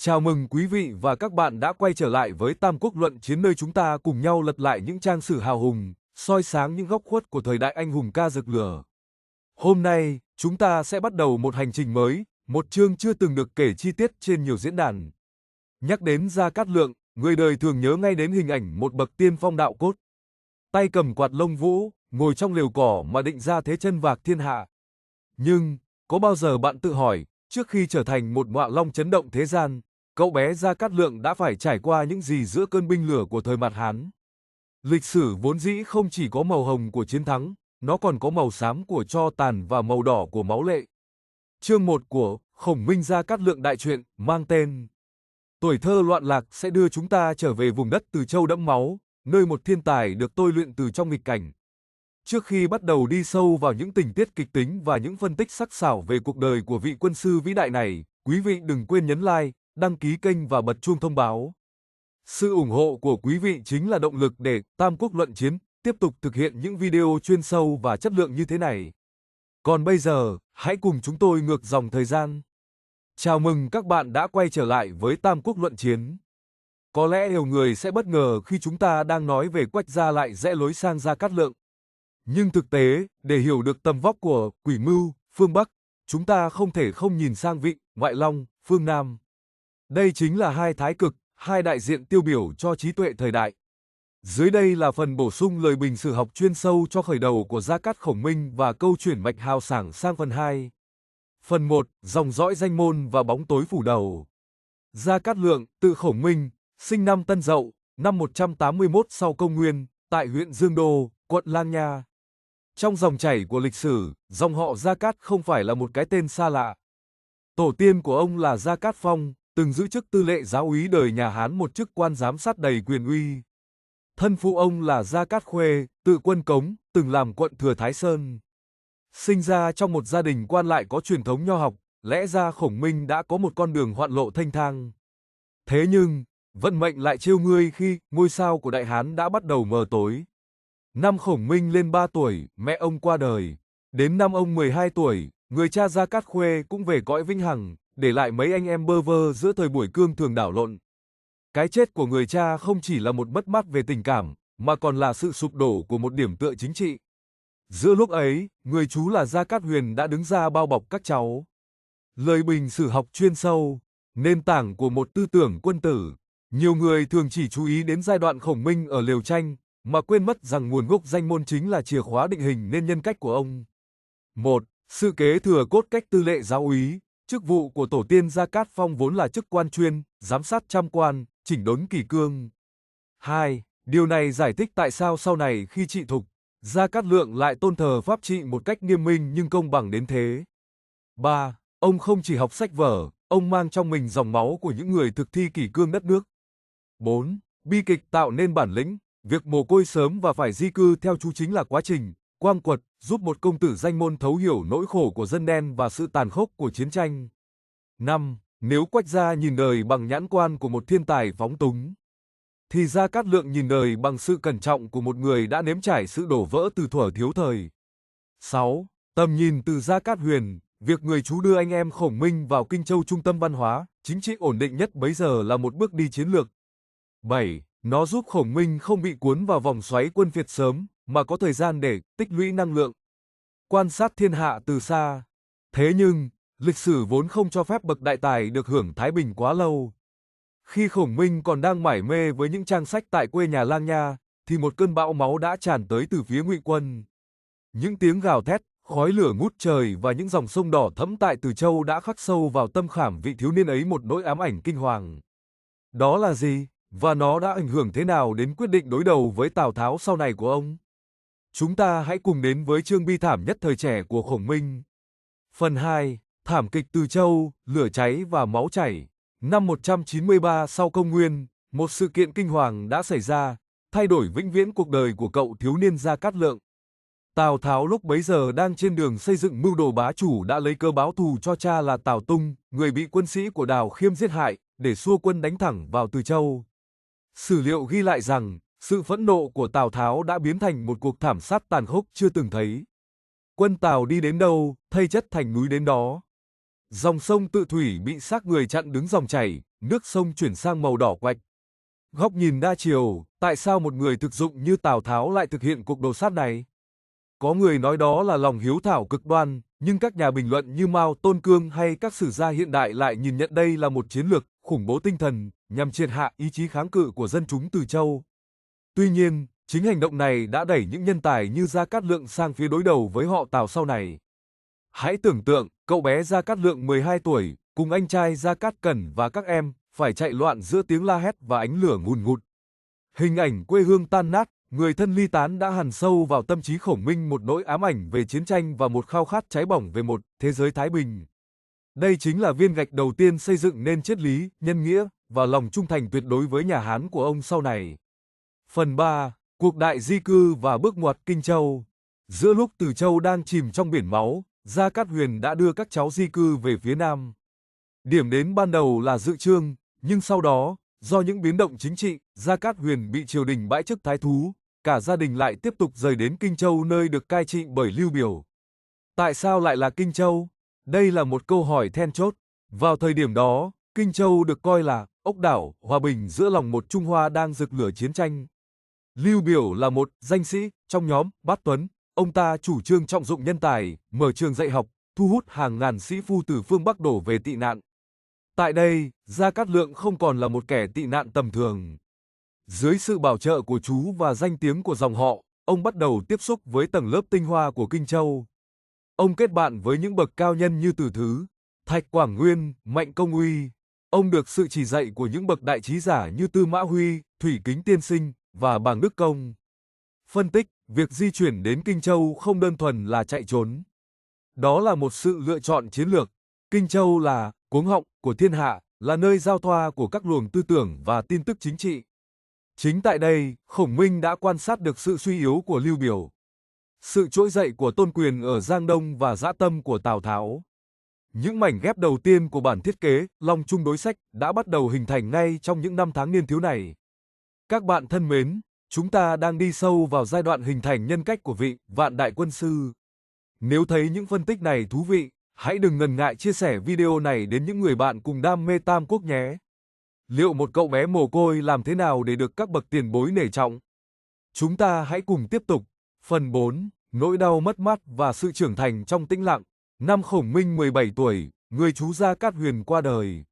Chào mừng quý vị và các bạn đã quay trở lại với Tam Quốc Luận Chiến, nơi chúng ta cùng nhau lật lại những trang sử hào hùng, soi sáng những góc khuất của thời đại anh hùng ca rực lửa. Hôm nay, chúng ta sẽ bắt đầu một hành trình mới, một chương chưa từng được kể chi tiết trên nhiều diễn đàn. Nhắc đến Gia Cát Lượng, người đời thường nhớ ngay đến hình ảnh một bậc tiên phong đạo cốt. Tay cầm quạt lông vũ, ngồi trong lều cỏ mà định ra thế chân vạc thiên hạ. Nhưng, có bao giờ bạn tự hỏi, trước khi trở thành một ngọa long chấn động thế gian, cậu bé Gia Cát Lượng đã phải trải qua những gì giữa cơn binh lửa của thời Mạt Hán? Lịch sử vốn dĩ không chỉ có màu hồng của chiến thắng, nó còn có màu xám của tro tàn và màu đỏ của máu lệ. Chương 1 của Khổng Minh Gia Cát Lượng đại truyện mang tên Tuổi thơ loạn lạc sẽ đưa chúng ta trở về vùng đất Từ Châu đẫm máu, nơi một thiên tài được tôi luyện từ trong nghịch cảnh. Trước khi bắt đầu đi sâu vào những tình tiết kịch tính và những phân tích sắc sảo về cuộc đời của vị quân sư vĩ đại này, quý vị đừng quên nhấn like, đăng ký kênh và bật chuông thông báo. Sự ủng hộ của quý vị chính là động lực để Tam Quốc Luận Chiến tiếp tục thực hiện những video chuyên sâu và chất lượng như thế này. Còn bây giờ, hãy cùng chúng tôi ngược dòng thời gian. Chào mừng các bạn đã quay trở lại với Tam Quốc Luận Chiến. Có lẽ nhiều người sẽ bất ngờ khi chúng ta đang nói về Quách gia lại rẽ lối sang Gia Cát Lượng. Nhưng thực tế, để hiểu được tầm vóc của Quỷ Mưu, phương Bắc, chúng ta không thể không nhìn sang vị Ngoại Long, phương Nam. Đây chính là hai thái cực, hai đại diện tiêu biểu cho trí tuệ thời đại. Dưới đây là phần bổ sung lời bình sử học chuyên sâu cho khởi đầu của Gia Cát Khổng Minh và câu chuyển mạch hào sảng sang phần 2. Phần 1, dòng dõi danh môn và bóng tối phủ đầu. Gia Cát Lượng, tự Khổng Minh, sinh năm Tân Dậu, năm 181 sau công nguyên, tại huyện Dương Đô, quận Lang Nha. Trong dòng chảy của lịch sử, dòng họ Gia Cát không phải là một cái tên xa lạ. Tổ tiên của ông là Gia Cát Phong, từng giữ chức tư lệ giáo úy đời nhà Hán, một chức quan giám sát đầy quyền uy. Thân phụ ông là Gia Cát Khuê, tự Quân Cống, từng làm quận Thừa Thái Sơn. Sinh ra trong một gia đình quan lại có truyền thống nho học, lẽ ra Khổng Minh đã có một con đường hoạn lộ thanh thang. Thế nhưng, vận mệnh lại trêu ngươi khi ngôi sao của Đại Hán đã bắt đầu mờ tối. Năm Khổng Minh lên 3 tuổi, mẹ ông qua đời. Đến năm ông 12 tuổi, người cha Gia Cát Khuê cũng về cõi vĩnh hằng, để lại mấy anh em bơ vơ giữa thời buổi cương thường đảo lộn. Cái chết của người cha không chỉ là một mất mát về tình cảm, mà còn là sự sụp đổ của một điểm tựa chính trị. Giữa lúc ấy, người chú là Gia Cát Huyền đã đứng ra bao bọc các cháu. Lời bình sử học chuyên sâu, nền tảng của một tư tưởng quân tử. Nhiều người thường chỉ chú ý đến giai đoạn Khổng Minh ở Liều Tranh, mà quên mất rằng nguồn gốc danh môn chính là chìa khóa định hình nên nhân cách của ông. 1. Sự kế thừa cốt cách tư lệ giáo úy. Chức vụ của tổ tiên Gia Cát Phong vốn là chức quan chuyên, giám sát trăm quan, chỉnh đốn kỷ cương. 2. Điều này giải thích tại sao sau này khi trị thục, Gia Cát Lượng lại tôn thờ pháp trị một cách nghiêm minh nhưng công bằng đến thế. 3. Ông không chỉ học sách vở, ông mang trong mình dòng máu của những người thực thi kỷ cương đất nước. 4. Bi kịch tạo nên bản lĩnh. Việc mồ côi sớm và phải di cư theo chú chính là quá trình quang quật, giúp một công tử danh môn thấu hiểu nỗi khổ của dân đen và sự tàn khốc của chiến tranh. 5. Nếu Quách gia nhìn đời bằng nhãn quan của một thiên tài phóng túng, thì Gia Cát Lượng nhìn đời bằng sự cẩn trọng của một người đã nếm trải sự đổ vỡ từ thuở thiếu thời. 6. Tầm nhìn từ Gia Cát Huyền. Việc người chú đưa anh em Khổng Minh vào Kinh Châu, trung tâm văn hóa, chính trị ổn định nhất bấy giờ, là một bước đi chiến lược. 7. Nó giúp Khổng Minh không bị cuốn vào vòng xoáy quân phiệt sớm, mà có thời gian để tích lũy năng lượng, quan sát thiên hạ từ xa. Thế nhưng, lịch sử vốn không cho phép bậc đại tài được hưởng thái bình quá lâu. Khi Khổng Minh còn đang mải mê với những trang sách tại quê nhà Lang Nha, thì một cơn bão máu đã tràn tới từ phía Ngụy quân. Những tiếng gào thét, khói lửa ngút trời và những dòng sông đỏ thẫm tại Từ Châu đã khắc sâu vào tâm khảm vị thiếu niên ấy một nỗi ám ảnh kinh hoàng. Đó là gì? Và nó đã ảnh hưởng thế nào đến quyết định đối đầu với Tào Tháo sau này của ông? Chúng ta hãy cùng đến với chương bi thảm nhất thời trẻ của Khổng Minh. Phần 2, thảm kịch Từ Châu, lửa cháy và máu chảy. Năm 193 sau công nguyên, một sự kiện kinh hoàng đã xảy ra, thay đổi vĩnh viễn cuộc đời của cậu thiếu niên Gia Cát Lượng. Tào Tháo lúc bấy giờ đang trên đường xây dựng mưu đồ bá chủ đã lấy cớ báo thù cho cha là Tào Tung, người bị quân sĩ của Đào Khiêm giết hại, để xua quân đánh thẳng vào Từ Châu. Sử liệu ghi lại rằng, sự phẫn nộ của Tào Tháo đã biến thành một cuộc thảm sát tàn khốc chưa từng thấy. Quân Tào đi đến đâu, thây chất thành núi đến đó. Dòng sông Tự Thủy bị xác người chặn đứng dòng chảy, nước sông chuyển sang màu đỏ quạch. Góc nhìn đa chiều, tại sao một người thực dụng như Tào Tháo lại thực hiện cuộc đồ sát này? Có người nói đó là lòng hiếu thảo cực đoan, nhưng các nhà bình luận như Mao Tôn Cương hay các sử gia hiện đại lại nhìn nhận đây là một chiến lược khủng bố tinh thần nhằm triệt hạ ý chí kháng cự của dân chúng Từ Châu. Tuy nhiên, chính hành động này đã đẩy những nhân tài như Gia Cát Lượng sang phía đối đầu với họ Tào sau này. Hãy tưởng tượng, cậu bé Gia Cát Lượng 12 tuổi, cùng anh trai Gia Cát Cẩn và các em, phải chạy loạn giữa tiếng la hét và ánh lửa ngùn ngụt. Hình ảnh quê hương tan nát, người thân ly tán đã hằn sâu vào tâm trí Khổng Minh một nỗi ám ảnh về chiến tranh và một khao khát cháy bỏng về một thế giới thái bình. Đây chính là viên gạch đầu tiên xây dựng nên triết lý, nhân nghĩa và lòng trung thành tuyệt đối với nhà Hán của ông sau này. Phần 3. Cuộc đại di cư và bước ngoặt Kinh Châu. Giữa lúc Từ Châu đang chìm trong biển máu, Gia Cát Huyền đã đưa các cháu di cư về phía Nam. Điểm đến ban đầu là Dự Chương, nhưng sau đó, do những biến động chính trị, Gia Cát Huyền bị triều đình bãi chức thái thú, cả gia đình lại tiếp tục rời đến Kinh Châu nơi được cai trị bởi Lưu Biểu. Tại sao lại là Kinh Châu? Đây là một câu hỏi then chốt. Vào thời điểm đó, Kinh Châu được coi là ốc đảo hòa bình giữa lòng một Trung Hoa đang rực lửa chiến tranh. Lưu Biểu là một danh sĩ trong nhóm Bát Tuấn, ông ta chủ trương trọng dụng nhân tài, mở trường dạy học, thu hút hàng ngàn sĩ phu từ phương Bắc đổ về tị nạn. Tại đây, Gia Cát Lượng không còn là một kẻ tị nạn tầm thường. Dưới sự bảo trợ của chú và danh tiếng của dòng họ, ông bắt đầu tiếp xúc với tầng lớp tinh hoa của Kinh Châu. Ông kết bạn với những bậc cao nhân như Từ Thứ, Thạch Quảng Nguyên, Mạnh Công Uy. Ông được sự chỉ dạy của những bậc đại trí giả như Tư Mã Huy, Thủy Kính Tiên Sinh và Bàng Đức Công. Phân tích, việc di chuyển đến Kinh Châu không đơn thuần là chạy trốn. Đó là một sự lựa chọn chiến lược. Kinh Châu là cuống họng của thiên hạ, là nơi giao thoa của các luồng tư tưởng và tin tức chính trị. Chính tại đây, Khổng Minh đã quan sát được sự suy yếu của Lưu Biểu, sự trỗi dậy của Tôn Quyền ở Giang Đông và dã tâm của Tào Tháo. Những mảnh ghép đầu tiên của bản thiết kế Long Trung đối sách đã bắt đầu hình thành ngay trong những năm tháng niên thiếu này. Các bạn thân mến, chúng ta đang đi sâu vào giai đoạn hình thành nhân cách của vị Vạn Đại Quân Sư. Nếu thấy những phân tích này thú vị, hãy đừng ngần ngại chia sẻ video này đến những người bạn cùng đam mê Tam Quốc nhé. Liệu một cậu bé mồ côi làm thế nào để được các bậc tiền bối nể trọng? Chúng ta hãy cùng tiếp tục. Phần 4. Nỗi đau mất mát và sự trưởng thành trong tĩnh lặng. Năm Khổng Minh 17 tuổi, người chú Gia Cát Huyền qua đời.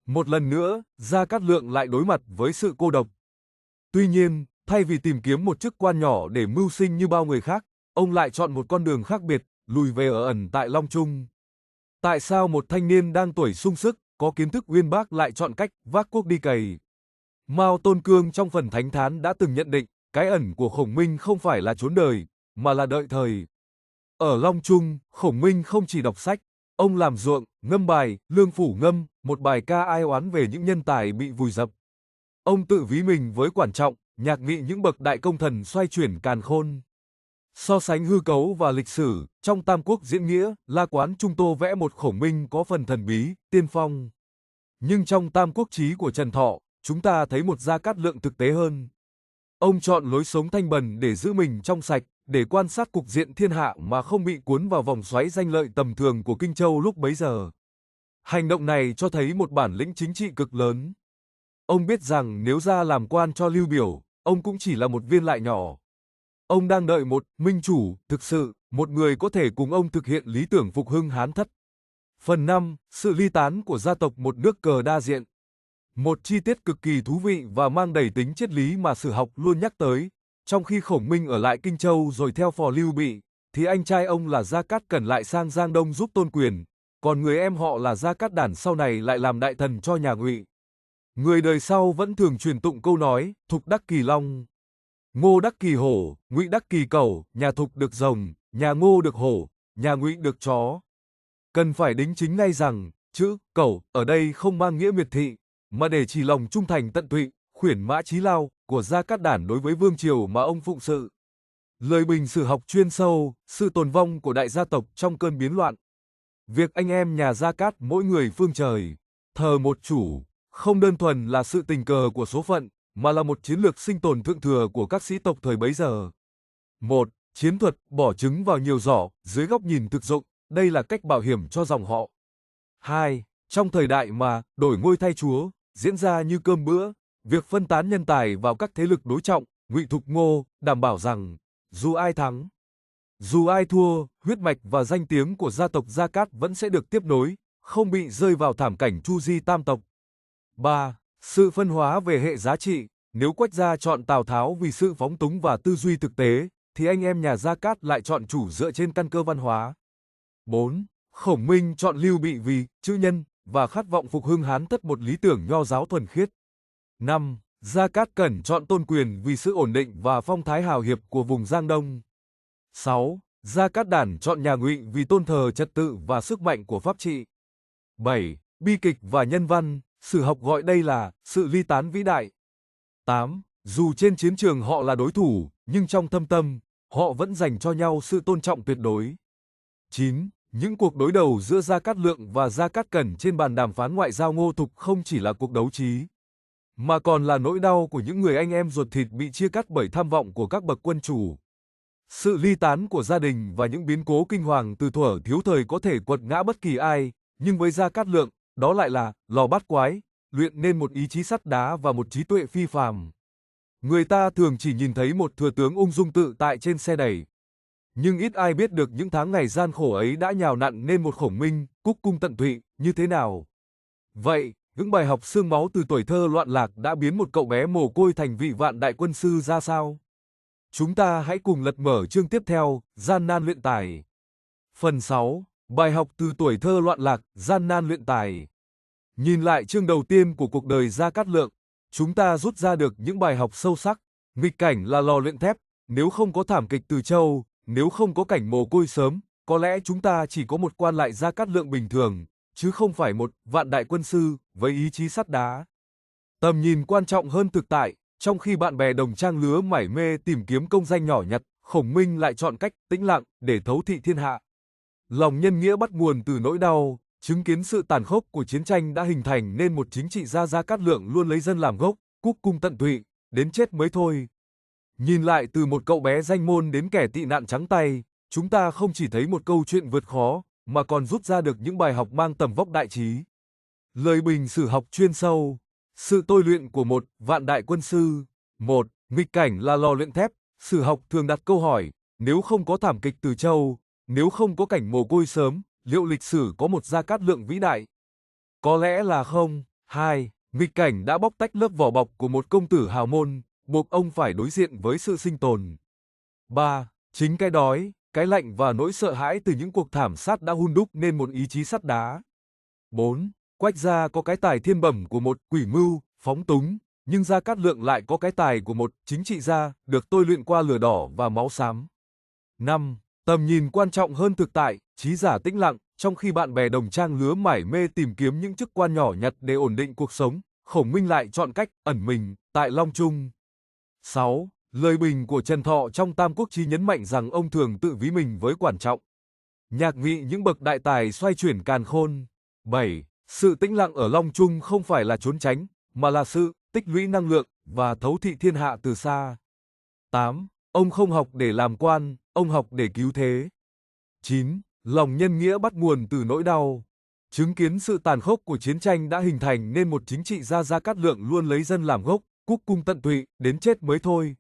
Một lần nữa, Gia Cát Lượng lại đối mặt với sự cô độc. Tuy nhiên, thay vì tìm kiếm một chức quan nhỏ để mưu sinh như bao người khác, ông lại chọn một con đường khác biệt, lùi về ở ẩn tại Long Trung. Tại sao một thanh niên đang tuổi sung sức, có kiến thức uyên bác lại chọn cách vác cuốc đi cày? Mao Tôn Cương trong phần Thánh Thán đã từng nhận định, cái ẩn của Khổng Minh không phải là trốn đời, mà là đợi thời. Ở Long Trung, Khổng Minh không chỉ đọc sách, ông làm ruộng, ngâm bài, Lương Phủ Ngâm, một bài ca ai oán về những nhân tài bị vùi dập. Ông tự ví mình với Quản Trọng, nhạc nghị những bậc đại công thần xoay chuyển càn khôn. So sánh hư cấu và lịch sử, trong Tam Quốc diễn nghĩa, La Quán Trung Tô vẽ một Khổng Minh có phần thần bí, tiên phong. Nhưng trong Tam Quốc chí của Trần Thọ, chúng ta thấy một Gia Cát Lượng thực tế hơn. Ông chọn lối sống thanh bần để giữ mình trong sạch, để quan sát cục diện thiên hạ mà không bị cuốn vào vòng xoáy danh lợi tầm thường của Kinh Châu lúc bấy giờ. Hành động này cho thấy một bản lĩnh chính trị cực lớn. Ông biết rằng nếu ra làm quan cho Lưu Biểu, ông cũng chỉ là một viên lại nhỏ. Ông đang đợi một minh chủ, thực sự, một người có thể cùng ông thực hiện lý tưởng phục hưng Hán Thất. Phần 5. Sự ly tán của gia tộc một nước cờ đa diện. Một chi tiết cực kỳ thú vị và mang đầy tính triết lý mà sử học luôn nhắc tới. Trong khi Khổng Minh ở lại Kinh Châu rồi theo phò Lưu Bị, thì anh trai ông là Gia Cát Cẩn lại sang Giang Đông giúp Tôn Quyền, còn người em họ là Gia Cát Đản sau này lại làm đại thần cho nhà Ngụy. Người đời sau vẫn thường truyền tụng câu nói, Thục đắc kỳ long, Ngô đắc kỳ hổ, Ngụy đắc kỳ cẩu, nhà Thục được rồng, nhà Ngô được hổ, nhà Ngụy được chó. Cần phải đính chính ngay rằng, chữ cẩu ở đây không mang nghĩa miệt thị, mà để chỉ lòng trung thành tận tụy, khuyển mã chí lao của Gia Cát Đản đối với vương triều mà ông phụng sự. Lời bình sử học chuyên sâu, sự tồn vong của đại gia tộc trong cơn biến loạn. Việc anh em nhà Gia Cát mỗi người phương trời, thờ một chủ, không đơn thuần là sự tình cờ của số phận, mà là một chiến lược sinh tồn thượng thừa của các sĩ tộc thời bấy giờ. 1. Chiến thuật bỏ trứng vào nhiều giỏ, dưới góc nhìn thực dụng, đây là cách bảo hiểm cho dòng họ. 2. Trong thời đại mà đổi ngôi thay chúa diễn ra như cơm bữa, việc phân tán nhân tài vào các thế lực đối trọng, Ngụy Thục Ngô đảm bảo rằng dù ai thắng, dù ai thua, huyết mạch và danh tiếng của gia tộc Gia Cát vẫn sẽ được tiếp nối, không bị rơi vào thảm cảnh chu di tam tộc. 3. Sự phân hóa về hệ giá trị. Nếu Quách gia chọn Tào Tháo vì sự phóng túng và tư duy thực tế, thì anh em nhà Gia Cát lại chọn chủ dựa trên căn cơ văn hóa. 4. Khổng Minh chọn Lưu Bị vì chữ nhân và khát vọng phục hưng Hán Tất, một lý tưởng nho giáo thuần khiết. 5. Gia Cát Cẩn chọn Tôn Quyền vì sự ổn định và phong thái hào hiệp của vùng Giang Đông. 6. Gia Cát Đản chọn nhà Ngụy vì tôn thờ trật tự và sức mạnh của pháp trị. 7. Bi kịch và nhân văn, sử học gọi đây là sự ly tán vĩ đại. 8. Dù trên chiến trường họ là đối thủ, nhưng trong thâm tâm, họ vẫn dành cho nhau sự tôn trọng tuyệt đối. 9. Những cuộc đối đầu giữa Gia Cát Lượng và Gia Cát Cẩn trên bàn đàm phán ngoại giao Ngô Thục không chỉ là cuộc đấu trí, mà còn là nỗi đau của những người anh em ruột thịt bị chia cắt bởi tham vọng của các bậc quân chủ. Sự ly tán của gia đình và những biến cố kinh hoàng từ thuở thiếu thời có thể quật ngã bất kỳ ai, nhưng với Gia Cát Lượng, đó lại là lò bát quái, luyện nên một ý chí sắt đá và một trí tuệ phi phàm. Người ta thường chỉ nhìn thấy một thừa tướng ung dung tự tại trên xe đẩy, nhưng ít ai biết được những tháng ngày gian khổ ấy đã nhào nặn nên một Khổng Minh, cúc cung tận tụy như thế nào. Vậy, những bài học xương máu từ tuổi thơ loạn lạc đã biến một cậu bé mồ côi thành vị vạn đại quân sư ra sao? Chúng ta hãy cùng lật mở chương tiếp theo, gian nan luyện tài. Phần 6, bài học từ tuổi thơ loạn lạc, gian nan luyện tài. Nhìn lại chương đầu tiên của cuộc đời Gia Cát Lượng, chúng ta rút ra được những bài học sâu sắc. Nghịch cảnh là lò luyện thép, nếu không có thảm kịch Từ Châu, nếu không có cảnh mồ côi sớm, có lẽ chúng ta chỉ có một quan lại Gia Cát Lượng bình thường, chứ không phải một vạn đại quân sư với ý chí sắt đá. Tầm nhìn quan trọng hơn thực tại, trong khi bạn bè đồng trang lứa mải mê tìm kiếm công danh nhỏ nhặt, Khổng Minh lại chọn cách tĩnh lặng để thấu thị thiên hạ. Lòng nhân nghĩa bắt nguồn từ nỗi đau, chứng kiến sự tàn khốc của chiến tranh đã hình thành nên một chính trị gia Gia Cát Lượng luôn lấy dân làm gốc, cúc cung tận tụy, đến chết mới thôi. Nhìn lại từ một cậu bé danh môn đến kẻ tị nạn trắng tay, chúng ta không chỉ thấy một câu chuyện vượt khó, mà còn rút ra được những bài học mang tầm vóc đại trí. Lời bình sử học chuyên sâu. Sự tôi luyện của một vạn đại quân sư. 1. Nghịch cảnh là lò luyện thép. Sử học thường đặt câu hỏi, nếu không có thảm kịch Từ Châu, nếu không có cảnh mồ côi sớm, liệu lịch sử có một Gia Cát Lượng vĩ đại? Có lẽ là không. 2. Nghịch cảnh đã bóc tách lớp vỏ bọc của một công tử hào môn, buộc ông phải đối diện với sự sinh tồn. 3. Chính cái đói, cái lạnh và nỗi sợ hãi từ những cuộc thảm sát đã hun đúc nên một ý chí sắt đá. 4. Quách gia có cái tài thiên bẩm của một quỷ mưu, phóng túng, nhưng Gia Cát Lượng lại có cái tài của một chính trị gia, được tôi luyện qua lửa đỏ và máu xám. 5. Tầm nhìn quan trọng hơn thực tại, trí giả tĩnh lặng, trong khi bạn bè đồng trang lứa mải mê tìm kiếm những chức quan nhỏ nhặt để ổn định cuộc sống, Khổng Minh lại chọn cách ẩn mình tại Long Trung. 6. Lời bình của Trần Thọ trong Tam Quốc Chí nhấn mạnh rằng ông thường tự ví mình với Quản Trọng, Nhạc Nghị những bậc đại tài xoay chuyển càn khôn. 7. Sự tĩnh lặng ở Long Trung không phải là trốn tránh, mà là sự tích lũy năng lượng và thấu thị thiên hạ từ xa. 8. Ông không học để làm quan, ông học để cứu thế. 9. Lòng nhân nghĩa bắt nguồn từ nỗi đau. Chứng kiến sự tàn khốc của chiến tranh đã hình thành nên một chính trị gia Gia Cát Lượng luôn lấy dân làm gốc, cúc cung tận tụy, đến chết mới thôi.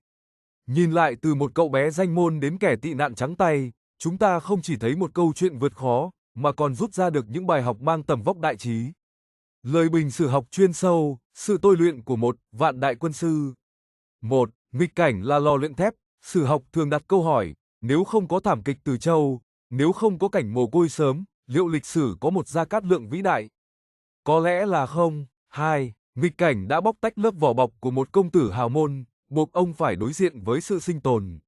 Nhìn lại từ một cậu bé danh môn đến kẻ tị nạn trắng tay, chúng ta không chỉ thấy một câu chuyện vượt khó, mà còn rút ra được những bài học mang tầm vóc đại trí. Lời bình sử học chuyên sâu, sự tôi luyện của một vạn đại quân sư. 1. Nghịch cảnh là lò luyện thép. Sử học thường đặt câu hỏi, nếu không có thảm kịch Từ Châu, nếu không có cảnh mồ côi sớm, liệu lịch sử có một Gia Cát Lượng vĩ đại? Có lẽ là không. 2. Nghịch cảnh đã bóc tách lớp vỏ bọc của một công tử hào môn, buộc ông phải đối diện với sự sinh tồn.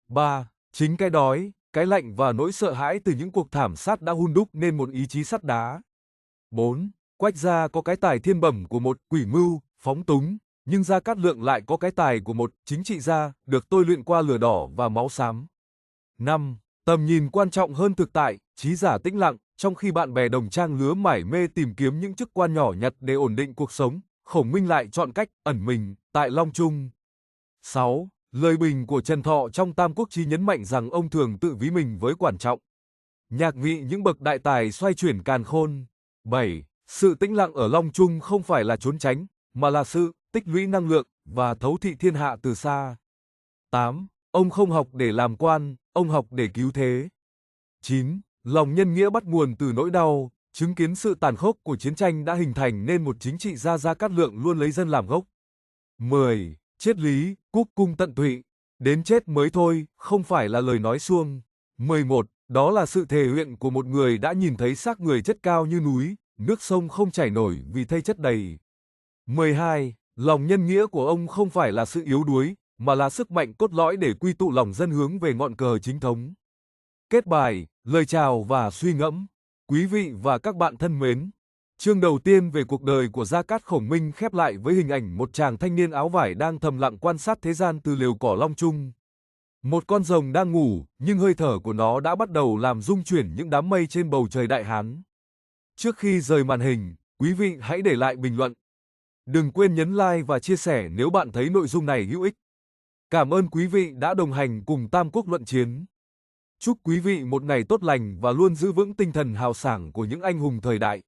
3. Chính cái đói, cái lạnh và nỗi sợ hãi từ những cuộc thảm sát đã hun đúc nên một ý chí sắt đá. 4. Quách gia có cái tài thiên bẩm của một quỷ mưu, phóng túng, nhưng Gia Cát Lượng lại có cái tài của một chính trị gia, được tôi luyện qua lửa đỏ và máu xám. 5. Tầm nhìn quan trọng hơn thực tại, trí giả tĩnh lặng, trong khi bạn bè đồng trang lứa mải mê tìm kiếm những chức quan nhỏ nhặt để ổn định cuộc sống, Khổng Minh lại chọn cách ẩn mình tại Long Trung. 6. Lời bình của Trần Thọ trong Tam Quốc Chí nhấn mạnh rằng ông thường tự ví mình với Quản Trọng, Nhạc Nghị những bậc đại tài xoay chuyển càn khôn. 7. Sự tĩnh lặng ở Long Trung không phải là trốn tránh, mà là sự tích lũy năng lượng và thấu thị thiên hạ từ xa. 8. Ông không học để làm quan, ông học để cứu thế. 9. Lòng nhân nghĩa bắt nguồn từ nỗi đau, chứng kiến sự tàn khốc của chiến tranh đã hình thành nên một chính trị gia Gia Cát Lượng luôn lấy dân làm gốc. 10. Triết lý, cúc cung tận tụy, đến chết mới thôi, không phải là lời nói suông. 11. Đó là sự thề nguyện của một người đã nhìn thấy xác người chất cao như núi, nước sông không chảy nổi vì thây chất đầy. 12. Lòng nhân nghĩa của ông không phải là sự yếu đuối, mà là sức mạnh cốt lõi để quy tụ lòng dân hướng về ngọn cờ chính thống. Kết bài, lời chào và suy ngẫm. Quý vị và các bạn thân mến, chương đầu tiên về cuộc đời của Gia Cát Khổng Minh khép lại với hình ảnh một chàng thanh niên áo vải đang thầm lặng quan sát thế gian từ lều cỏ Long Trung. Một con rồng đang ngủ, nhưng hơi thở của nó đã bắt đầu làm rung chuyển những đám mây trên bầu trời Đại Hán. Trước khi rời màn hình, quý vị hãy để lại bình luận. Đừng quên nhấn like và chia sẻ nếu bạn thấy nội dung này hữu ích. Cảm ơn quý vị đã đồng hành cùng Tam Quốc Luận Chiến. Chúc quý vị một ngày tốt lành và luôn giữ vững tinh thần hào sảng của những anh hùng thời đại.